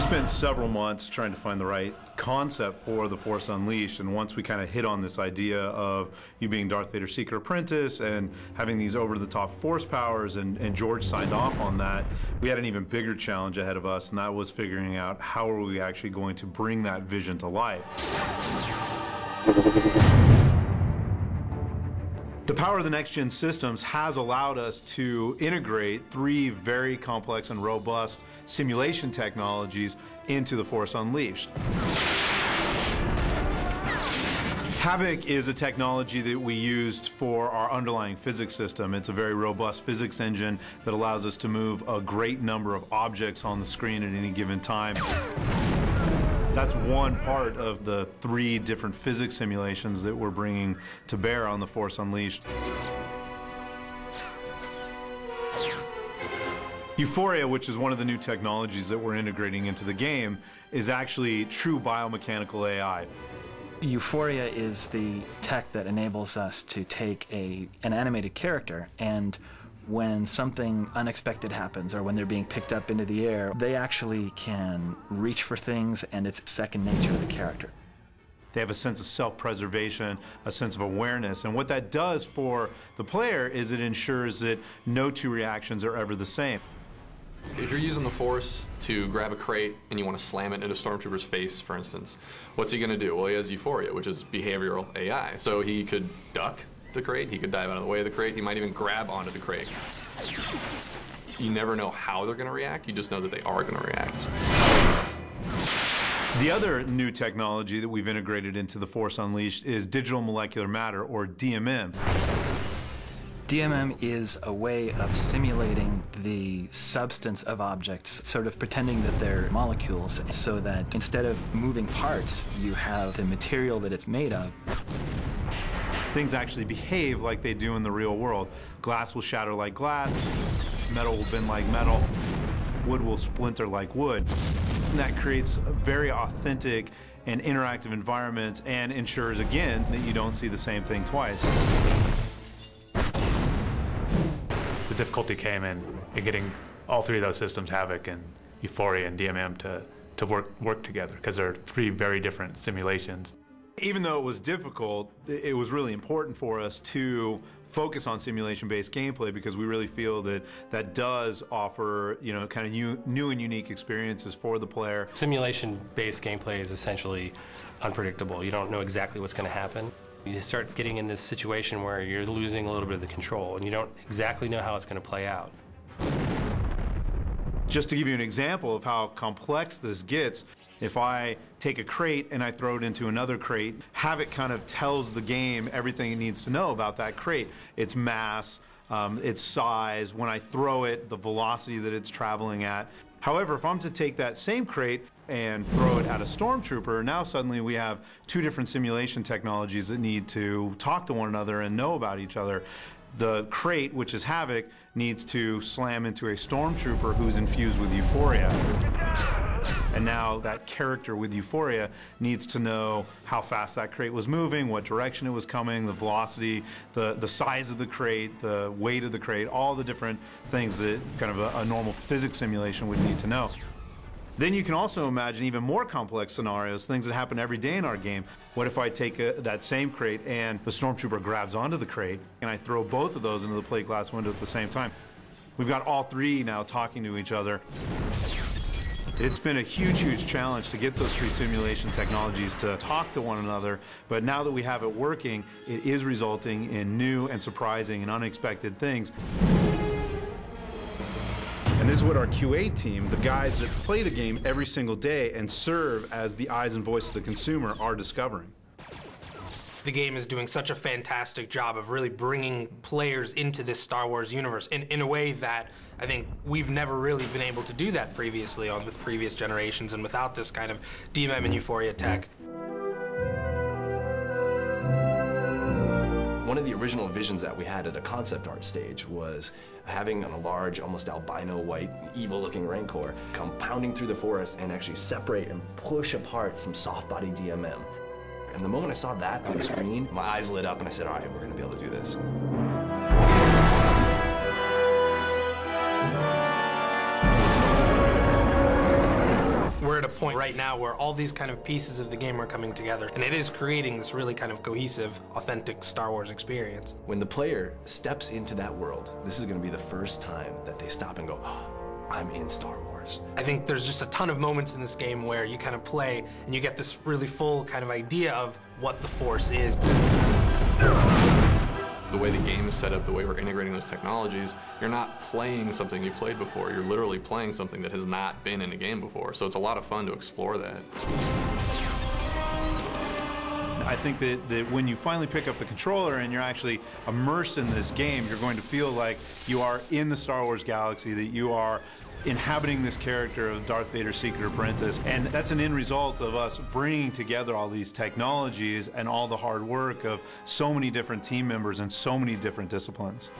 We spent several months trying to find the right concept for The Force Unleashed, and once we kind of hit on this idea of you being Darth Vader's secret apprentice and having these over-the-top force powers, and George signed off on that, we had an even bigger challenge ahead of us, and that was figuring out how are we actually going to bring that vision to life. The power of the next-gen systems has allowed us to integrate 3 very complex and robust simulation technologies into The Force Unleashed. Havoc is a technology that we used for our underlying physics system. It's a very robust physics engine that allows us to move a great number of objects on the screen at any given time. That's one part of the 3 different physics simulations that we're bringing to bear on The Force Unleashed. Euphoria, which is one of the new technologies that we're integrating into the game, is actually true biomechanical AI. Euphoria is the tech that enables us to take an animated character, and when something unexpected happens or when they're being picked up into the air, they actually can reach for things, and it's second nature to the character. They have a sense of self-preservation, a sense of awareness, and what that does for the player is it ensures that no 2 reactions are ever the same. If you're using the Force to grab a crate and you want to slam it into a Stormtrooper's face, for instance, what's he going to do? Well, he has Euphoria, which is behavioral AI. So he could duck the crate, he could dive out of the way of the crate, he might even grab onto the crate. You never know how they're going to react, you just know that they are going to react. The other new technology that we've integrated into The Force Unleashed is digital molecular matter, or DMM. DMM is a way of simulating the substance of objects, sort of pretending that they're molecules, so that instead of moving parts, you have the material that it's made of. Things actually behave like they do in the real world. Glass will shatter like glass, metal will bend like metal, wood will splinter like wood. And that creates a very authentic and interactive environments and ensures, again, that you don't see the same thing twice. The difficulty came in getting all 3 of those systems, Havoc and Euphoria and DMM, to work together, because they're 3 very different simulations. Even though it was difficult, it was really important for us to focus on simulation-based gameplay, because we really feel that that does offer, you know, kind of new and unique experiences for the player. Simulation-based gameplay is essentially unpredictable. You don't know exactly what's going to happen. You start getting in this situation where you're losing a little bit of the control, and you don't exactly know how it's going to play out. Just to give you an example of how complex this gets, if I take a crate and I throw it into another crate, Havoc kind of tells the game everything it needs to know about that crate. Its mass, its size, when I throw it, the velocity that it's traveling at. However, if I'm to take that same crate and throw it at a Stormtrooper, now suddenly we have 2 different simulation technologies that need to talk to one another and know about each other. The crate, which is Havoc, needs to slam into a Stormtrooper who's infused with Euphoria. And now that character with Euphoria needs to know how fast that crate was moving, what direction it was coming, the velocity, the size of the crate, the weight of the crate, all the different things that kind of a normal physics simulation would need to know. Then you can also imagine even more complex scenarios, things that happen every day in our game. What if I take that same crate and the Stormtrooper grabs onto the crate and I throw both of those into the plate glass window at the same time? We've got all 3 now talking to each other. It's been a huge, huge challenge to get those 3 simulation technologies to talk to one another, but now that we have it working, it is resulting in new and surprising and unexpected things. And this is what our QA team, the guys that play the game every single day and serve as the eyes and voice of the consumer, are discovering. The game is doing such a fantastic job of really bringing players into this Star Wars universe in a way that I think we've never really been able to do that previously with previous generations and without this kind of DMM and Euphoria tech. One of the original visions that we had at a concept art stage was having a large, almost albino white, evil-looking Rancor come pounding through the forest and actually separate and push apart some soft-body DMM. And the moment I saw that on screen, my eyes lit up and I said, all right, we're going to be able to do this. We're at a point right now where all these kind of pieces of the game are coming together, and it is creating this really kind of cohesive, authentic Star Wars experience. When the player steps into that world, this is going to be the first time that they stop and go, oh, I'm in Star Wars. I think there's just a ton of moments in this game where you kind of play and you get this really full kind of idea of what the Force is. The way the game is set up, the way we're integrating those technologies, you're not playing something you've played before. You're literally playing something that has not been in a game before. So it's a lot of fun to explore that. I think that when you finally pick up the controller and you're actually immersed in this game, you're going to feel like you are in the Star Wars galaxy, that you are inhabiting this character of Darth Vader's secret apprentice. And that's an end result of us bringing together all these technologies and all the hard work of so many different team members and so many different disciplines.